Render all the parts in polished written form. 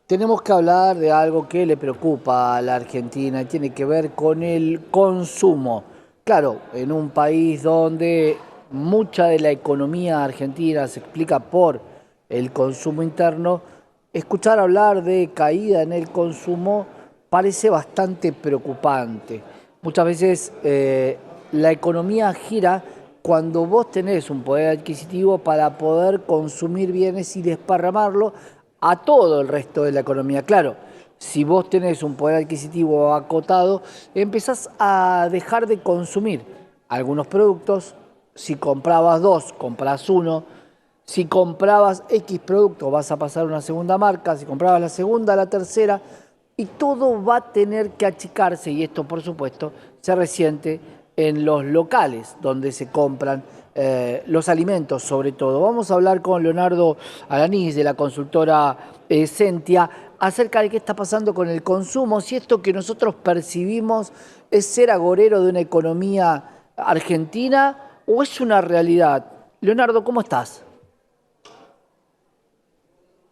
Tenemos que hablar de algo que le preocupa a la Argentina y tiene que ver con el consumo. Claro, en un país donde mucha de la economía argentina se explica por el consumo interno, escuchar hablar de caída en el consumo parece bastante preocupante. Muchas veces la economía gira cuando vos tenés un poder adquisitivo para poder consumir bienes y desparramarlo a todo el resto de la economía. Claro, si vos tenés un poder adquisitivo acotado, empezás a dejar de consumir algunos productos. Si comprabas dos, compras uno. Si comprabas X producto, vas a pasar a una segunda marca. Si comprabas la segunda, la tercera. Y todo va a tener que achicarse, y esto por supuesto se resiente en los locales donde se compran los alimentos sobre todo. Vamos a hablar con Leonardo Alanís de la consultora Sentia acerca de qué está pasando con el consumo, si esto que nosotros percibimos es ser agorero de una economía argentina o es una realidad. Leonardo, ¿cómo estás?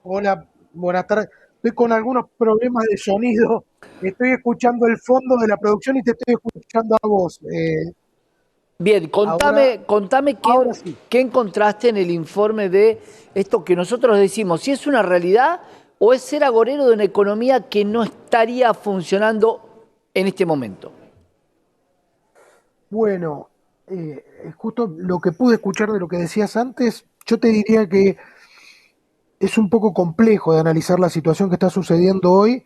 Hola, buenas tardes. Estoy con algunos problemas de sonido. Estoy escuchando el fondo de la producción y te estoy escuchando a vos. Bien, Ahora, contame ahora sí. qué encontraste en el informe de esto que nosotros decimos, si es una realidad o es ser agorero de una economía que no estaría funcionando en este momento. Bueno, justo lo que pude escuchar de lo que decías antes, yo te diría que es un poco complejo de analizar la situación que está sucediendo hoy,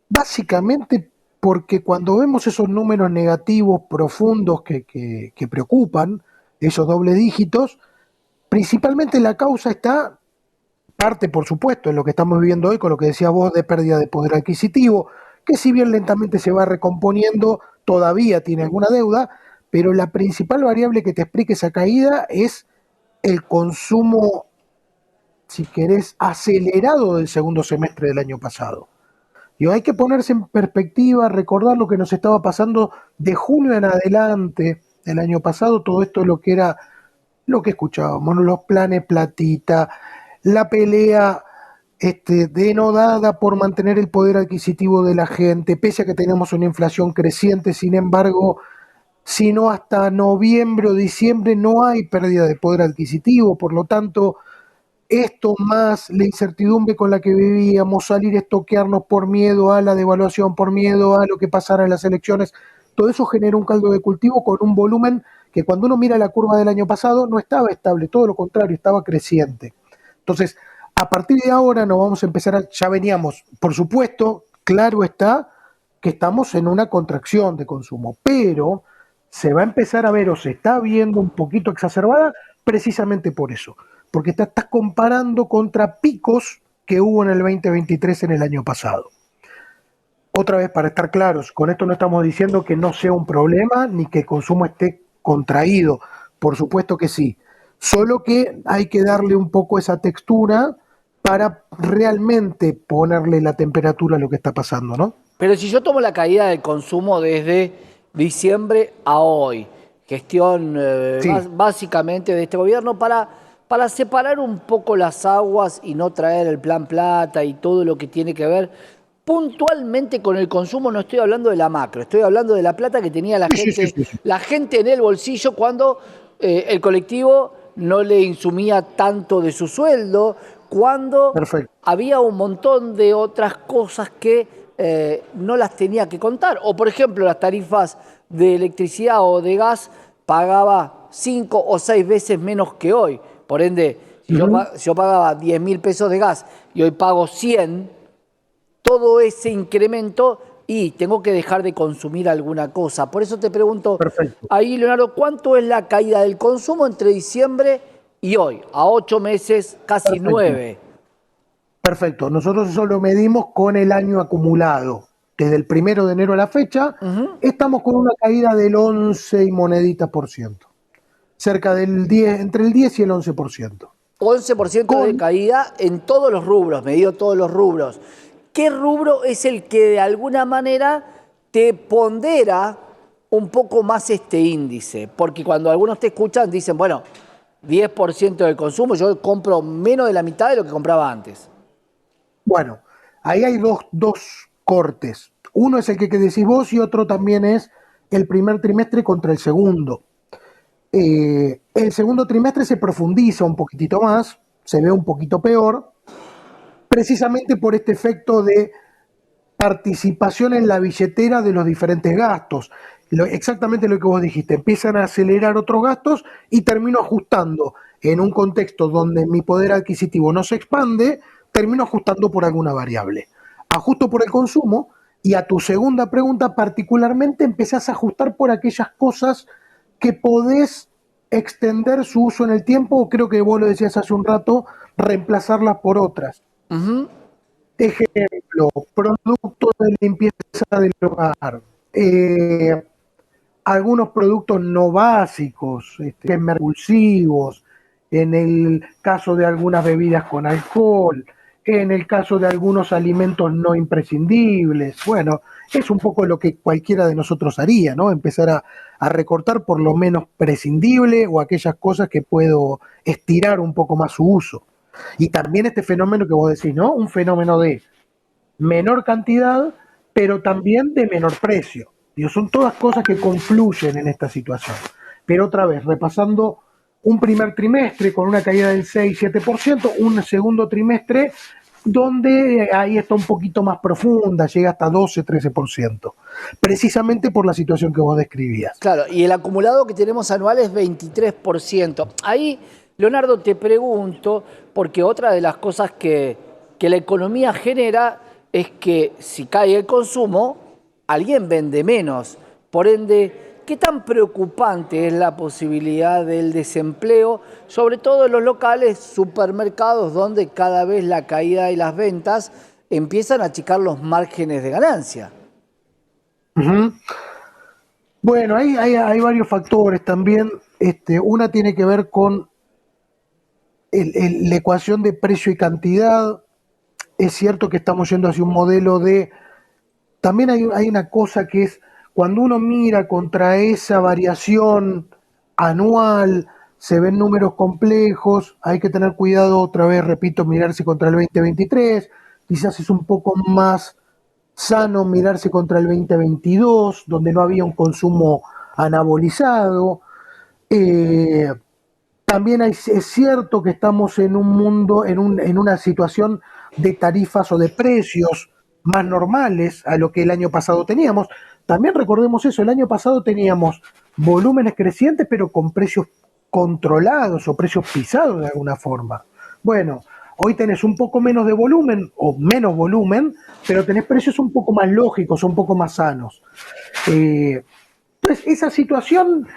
básicamente porque cuando vemos esos números negativos profundos que preocupan, esos doble dígitos, principalmente la causa está parte, por supuesto, en lo que estamos viviendo hoy, con lo que decías vos de pérdida de poder adquisitivo, que si bien lentamente se va recomponiendo, todavía tiene alguna deuda, pero la principal variable que te explique esa caída es el consumo, si querés, acelerado del segundo semestre del año pasado. Y hay que ponerse en perspectiva, recordar lo que nos estaba pasando de junio en adelante del año pasado, todo esto es lo que era lo que escuchábamos, ¿no? Los planes platita, la pelea denodada por mantener el poder adquisitivo de la gente, pese a que tenemos una inflación creciente, sin embargo, si no hasta noviembre o diciembre no hay pérdida de poder adquisitivo, por lo tanto, esto más la incertidumbre con la que vivíamos, salir a estoquearnos por miedo a la devaluación, por miedo a lo que pasara en las elecciones, todo eso genera un caldo de cultivo con un volumen que cuando uno mira la curva del año pasado no estaba estable, todo lo contrario, estaba creciente. Entonces, a partir de ahora nos vamos a empezar a, ya veníamos, por supuesto, claro está que estamos en una contracción de consumo, pero se va a empezar a ver o se está viendo un poquito exacerbada precisamente por eso, porque te estás comparando contra picos que hubo en el 2023 en el año pasado. Otra vez, para estar claros, con esto no estamos diciendo que no sea un problema ni que el consumo esté contraído, por supuesto que sí, solo que hay que darle un poco esa textura para realmente ponerle la temperatura a lo que está pasando, ¿no? Pero si yo tomo la caída del consumo desde diciembre a hoy, gestión Sí, básicamente de este gobierno para separar un poco las aguas y no traer el plan plata y todo lo que tiene que ver puntualmente con el consumo, no estoy hablando de la macro, estoy hablando de la plata que tenía sí, sí, sí, sí. la gente en el bolsillo cuando el colectivo no le insumía tanto de su sueldo, cuando Perfecto. había un montón de otras cosas que no las tenía que contar. O por ejemplo, las tarifas de electricidad o de gas pagaba 5 o 6 veces menos que hoy. Por ende, Ujú. si yo pagaba 10.000 pesos de gas y hoy pago 100, todo ese incremento y tengo que dejar de consumir alguna cosa. Por eso te pregunto, Perfecto. ahí Leonardo, ¿cuánto es la caída del consumo entre diciembre y hoy? A 8 meses, casi Perfecto. 9. Perfecto. Nosotros eso lo medimos con el año acumulado. Desde el 1 de enero a la fecha, Ujú. estamos con una caída del 11 y moneditas por ciento. Cerca del 10, entre el 10 y el 11%. 11% de Con, caída en todos los rubros, medido todos los rubros. ¿Qué rubro es el que de alguna manera te pondera un poco más este índice? Porque cuando algunos te escuchan dicen, bueno, 10% del consumo, yo compro menos de la mitad de lo que compraba antes. bueno, ahí hay dos cortes. Uno es el que decís vos y otro también es el primer trimestre contra el segundo. El segundo trimestre se profundiza un poquitito más, se ve un poquito peor, precisamente por este efecto de participación en la billetera de los diferentes gastos. Exactamente lo que vos dijiste, empiezan a acelerar otros gastos y termino ajustando en un contexto donde mi poder adquisitivo no se expande, termino ajustando por alguna variable. Ajusto por el consumo y a tu segunda pregunta particularmente empezás a ajustar por aquellas cosas que podés extender su uso en el tiempo o creo que vos lo decías hace un rato, reemplazarlas por otras. Ujú. Ejemplo, productos de limpieza del hogar, eh, algunos productos no básicos, emergulsivos, en el caso de algunas bebidas con alcohol, en el caso de algunos alimentos no imprescindibles. Bueno, es un poco lo que cualquiera de nosotros haría, ¿no? Empezar a recortar por lo menos prescindible o aquellas cosas que puedo estirar un poco más su uso. Y también este fenómeno que vos decís, ¿no? Un fenómeno de menor cantidad, pero también de menor precio. Digo, son todas cosas que confluyen en esta situación. Pero otra vez, repasando un primer trimestre con una caída del 6-7%, un segundo trimestre donde ahí está un poquito más profunda, llega hasta 12-13%, precisamente por la situación que vos describías. Claro, y el acumulado que tenemos anual es 23%. Ahí, Leonardo, te pregunto, porque otra de las cosas que la economía genera es que si cae el consumo, alguien vende menos. Por ende, ¿qué tan preocupante es la posibilidad del desempleo, sobre todo en los locales, supermercados, donde cada vez la caída y las ventas empiezan a achicar los márgenes de ganancia? Uh -huh. Bueno, hay varios factores también. Una tiene que ver con la ecuación de precio y cantidad. Es cierto que estamos yendo hacia un modelo de... También hay una cosa que es, cuando uno mira contra esa variación anual, se ven números complejos, hay que tener cuidado otra vez, repito, mirarse contra el 2023, quizás es un poco más sano mirarse contra el 2022, donde no había un consumo anabolizado. Eh, también es cierto que estamos en un mundo, en una situación de tarifas o de precios más normales a lo que el año pasado teníamos. También recordemos eso, el año pasado teníamos volúmenes crecientes pero con precios controlados o precios pisados de alguna forma. Bueno, hoy tenés un poco menos de volumen o menos volumen, pero tenés precios un poco más lógicos, un poco más sanos. Entonces, esa situación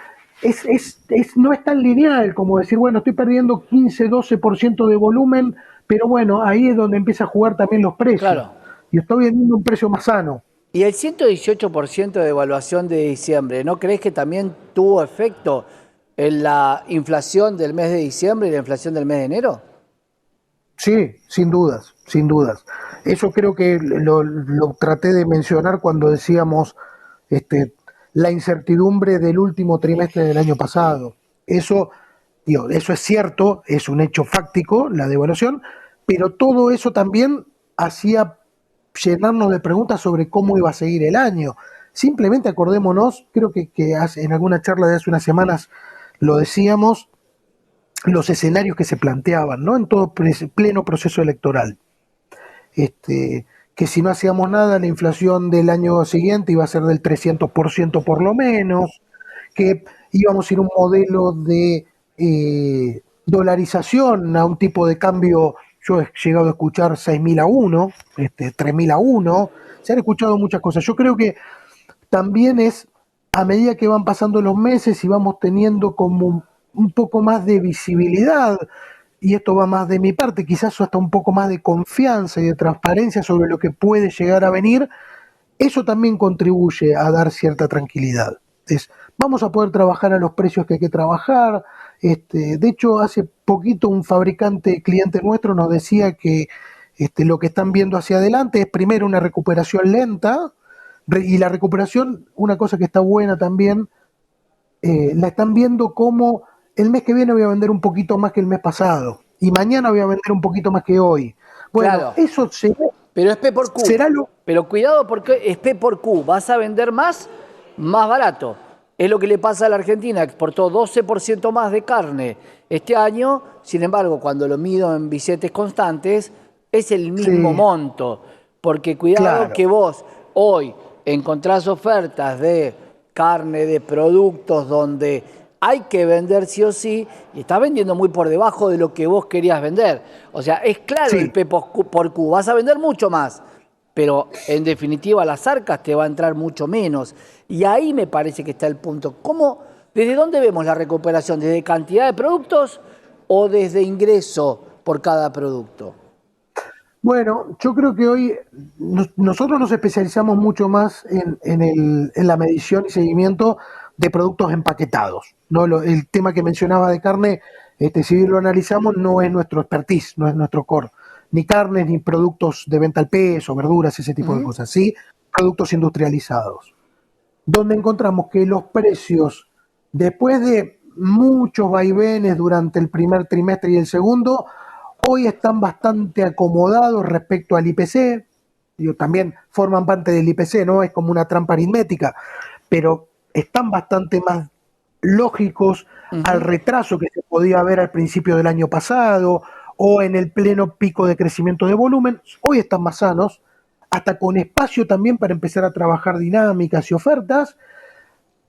no es tan lineal como decir, bueno, estoy perdiendo 15-12% de volumen, pero bueno, ahí es donde empieza a jugar también los precios. Claro. Y estoy vendiendo un precio más sano. Y el 118% de evaluación de diciembre, ¿no crees que también tuvo efecto en la inflación del mes de diciembre y la inflación del mes de enero? Sí, sin dudas, sin dudas. Eso creo que lo traté de mencionar cuando decíamos este, la incertidumbre del último trimestre del año pasado. Eso, digo, eso es cierto, es un hecho fáctico, la devaluación, pero todo eso también hacía llenarnos de preguntas sobre cómo iba a seguir el año. Simplemente acordémonos, creo que en alguna charla de hace unas semanas lo decíamos, los escenarios que se planteaban, ¿no? En todo pleno proceso electoral. Que si no hacíamos nada, la inflación del año siguiente iba a ser del 300% por lo menos, que íbamos a ir a un modelo de dolarización, a un tipo de cambio, yo he llegado a escuchar 6.000 a 1, 3.000 a 1, se han escuchado muchas cosas. Yo creo que también es a medida que van pasando los meses y vamos teniendo como un poco más de visibilidad, y esto va más de mi parte, quizás hasta un poco más de confianza y de transparencia sobre lo que puede llegar a venir, eso también contribuye a dar cierta tranquilidad. Vamos a poder trabajar a los precios que hay que trabajar. De hecho, hace poquito un fabricante cliente nuestro nos decía que lo que están viendo hacia adelante es primero una recuperación lenta, y la recuperación, una cosa que está buena también, la están viendo como el mes que viene voy a vender un poquito más que el mes pasado y mañana voy a vender un poquito más que hoy. Bueno, Claro, eso se ve, Pero es P por Q. será lo... Pero cuidado porque es P por Q. Vas a vender más barato. Es lo que le pasa a la Argentina. Exportó 12% más de carne este año. Sin embargo, cuando lo mido en billetes constantes, es el mismo Sí, monto. Porque cuidado claro. que vos hoy encontrás ofertas de carne, de productos donde hay que vender sí o sí, y estás vendiendo muy por debajo de lo que vos querías vender. O sea, es claro el Sí, P por Q, vas a vender mucho más, pero en definitiva a las arcas te va a entrar mucho menos. Y ahí me parece que está el punto. ¿Cómo, desde dónde vemos la recuperación? ¿Desde cantidad de productos o desde ingreso por cada producto? bueno, yo creo que hoy nosotros nos especializamos mucho más en la medición y seguimiento de productos empaquetados, ¿no? El tema que mencionaba de carne, si bien lo analizamos, no es nuestro expertise, no es nuestro core. Ni carnes, ni productos de venta al peso, verduras, ese tipo de Ujú. cosas. Sí, productos industrializados. Donde encontramos que los precios, después de muchos vaivenes durante el primer trimestre y el segundo, hoy están bastante acomodados respecto al IPC. Digo, también forman parte del IPC, ¿no? Es como una trampa aritmética, pero están bastante más lógicos al Ujú. retraso que se podía ver al principio del año pasado o en el pleno pico de crecimiento de volumen. Hoy están más sanos, hasta con espacio también para empezar a trabajar dinámicas y ofertas.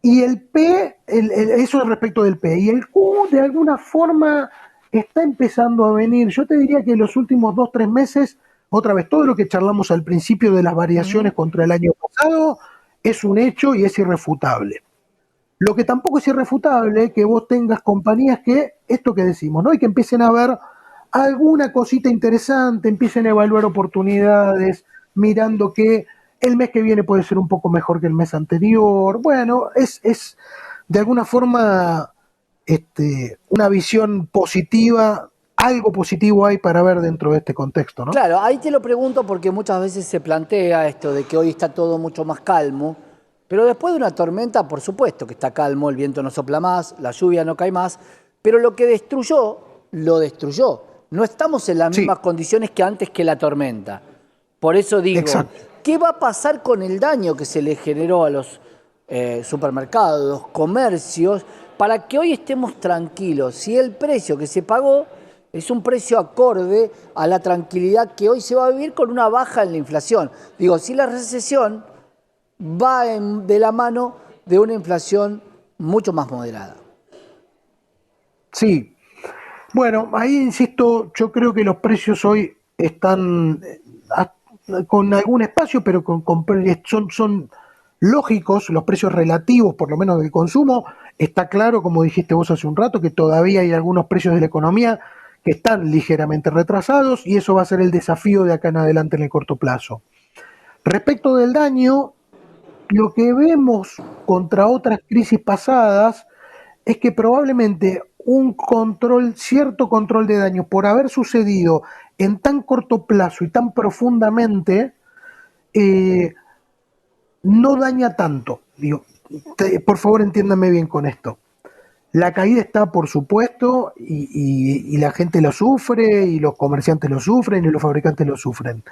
Y el P, eso es respecto del P. Y el Q, de alguna forma, está empezando a venir. Yo te diría que en los últimos 2, 3 meses, otra vez, todo lo que charlamos al principio de las Ujú. variaciones contra el año pasado es un hecho y es irrefutable. Lo que tampoco es irrefutable es que vos tengas compañías que, esto que decimos, ¿no? Y que empiecen a ver alguna cosita interesante, empiecen a evaluar oportunidades, mirando que el mes que viene puede ser un poco mejor que el mes anterior. Bueno, es de alguna forma una visión positiva, algo positivo hay para ver dentro de este contexto, ¿no? Claro, ahí te lo pregunto porque muchas veces se plantea esto de que hoy está todo mucho más calmo, pero después de una tormenta, por supuesto que está calmo, el viento no sopla más, la lluvia no cae más, pero lo que destruyó, lo destruyó. No estamos en las Sí, mismas condiciones que antes que la tormenta. Por eso digo, exacto. ¿qué va a pasar con el daño que se le generó a los supermercados, los comercios, para que hoy estemos tranquilos? Si el precio que se pagó es un precio acorde a la tranquilidad que hoy se va a vivir con una baja en la inflación. Digo, si la recesión va de la mano de una inflación mucho más moderada. Sí, bueno, ahí insisto, yo creo que los precios hoy están con algún espacio, pero son lógicos, los precios relativos, por lo menos del consumo. Está claro, como dijiste vos hace un rato, que todavía hay algunos precios de la economía que están ligeramente retrasados y eso va a ser el desafío de acá en adelante en el corto plazo. Respecto del daño, lo que vemos contra otras crisis pasadas es que probablemente un control, cierto control de daños por haber sucedido en tan corto plazo y tan profundamente, eh, no daña tanto. Digo, por favor entiéndame bien con esto. La caída está, por supuesto, y la gente lo sufre, y los comerciantes lo sufren, y los fabricantes lo sufren.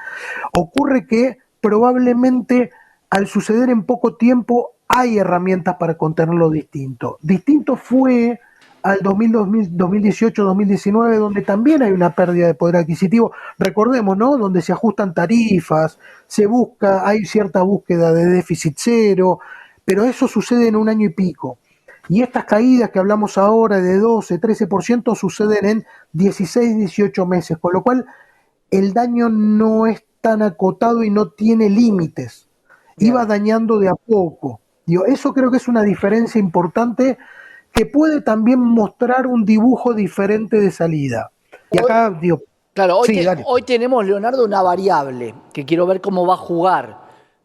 Ocurre que probablemente al suceder en poco tiempo hay herramientas para contenerlo distinto. Distinto fue al 2018-2019, donde también hay una pérdida de poder adquisitivo. Recordemos, ¿no? Donde se ajustan tarifas, se busca, hay cierta búsqueda de déficit cero, pero eso sucede en un año y pico. Y estas caídas que hablamos ahora de 12-13% suceden en 16-18 meses, con lo cual el daño no es tan acotado y no tiene límites. Iba Bien. dañando de a poco. Digo, eso creo que es una diferencia importante que puede también mostrar un dibujo diferente de salida. Y Hoy, acá, digo, claro, sí, dale. hoy tenemos, Leonardo, una variable que quiero ver cómo va a jugar,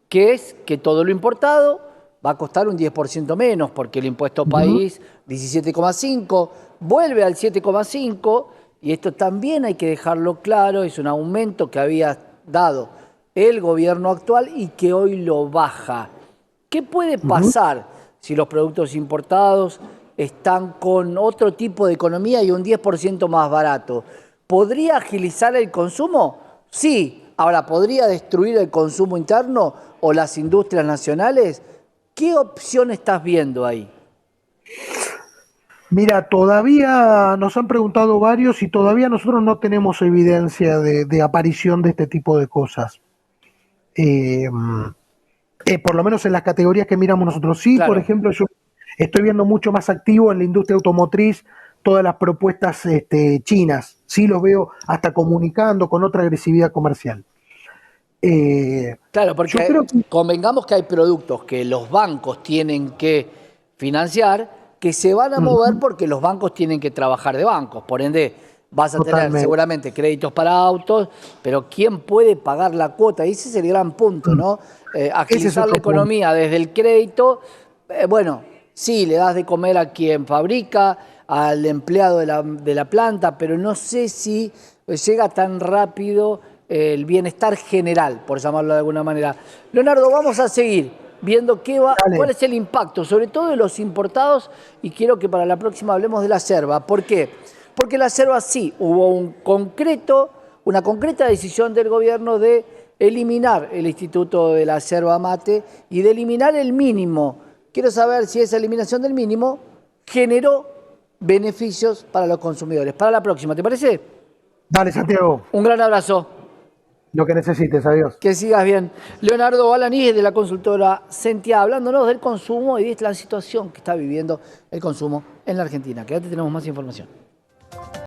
que es que todo lo importado va a costar un 10% menos, porque el impuesto Ujú. país 17,5 vuelve al 7,5 y esto también hay que dejarlo claro, es un aumento que había dado el gobierno actual y que hoy lo baja. ¿Qué puede Ujú. pasar si los productos importados están con otro tipo de economía y un 10% más barato? ¿Podría agilizar el consumo? Sí, Ahora, ¿podría destruir el consumo interno o las industrias nacionales? ¿Qué opción estás viendo ahí? Mira, todavía nos han preguntado varios y todavía nosotros no tenemos evidencia de aparición de este tipo de cosas. Eh, por lo menos en las categorías que miramos nosotros. Sí, por Claro. ejemplo, yo estoy viendo mucho más activo en la industria automotriz todas las propuestas chinas. Sí, los veo hasta comunicando con otra agresividad comercial. Eh, Claro, yo creo porque que, convengamos que hay productos que los bancos tienen que financiar, que se van a mover ujú, porque los bancos tienen que trabajar de bancos. Por ende, vas a tener totalmente. seguramente créditos para autos, pero ¿quién puede pagar la cuota? Y ese es el gran punto, Mm, ¿no? ese es Agilizar la otro punto. economía desde el crédito, bueno, sí, le das de comer a quien fabrica, al empleado de la planta, pero no sé si llega tan rápido el bienestar general, por llamarlo de alguna manera. Leonardo, vamos a seguir viendo cuál Dale, es el impacto, sobre todo de los importados, y quiero que para la próxima hablemos de la yerba. ¿Por qué? Porque la yerba sí, hubo una concreta decisión del gobierno de eliminar el Instituto de la Yerba Mate y de eliminar el mínimo. Quiero saber si esa eliminación del mínimo generó beneficios para los consumidores. Para la próxima, ¿te parece? dale, Santiago, Un gran abrazo. lo que necesites, adiós. Que sigas bien. Leonardo Balanís de la consultora Sentia, hablándonos del consumo y de la situación que está viviendo el consumo en la Argentina. Quédate, tenemos más información.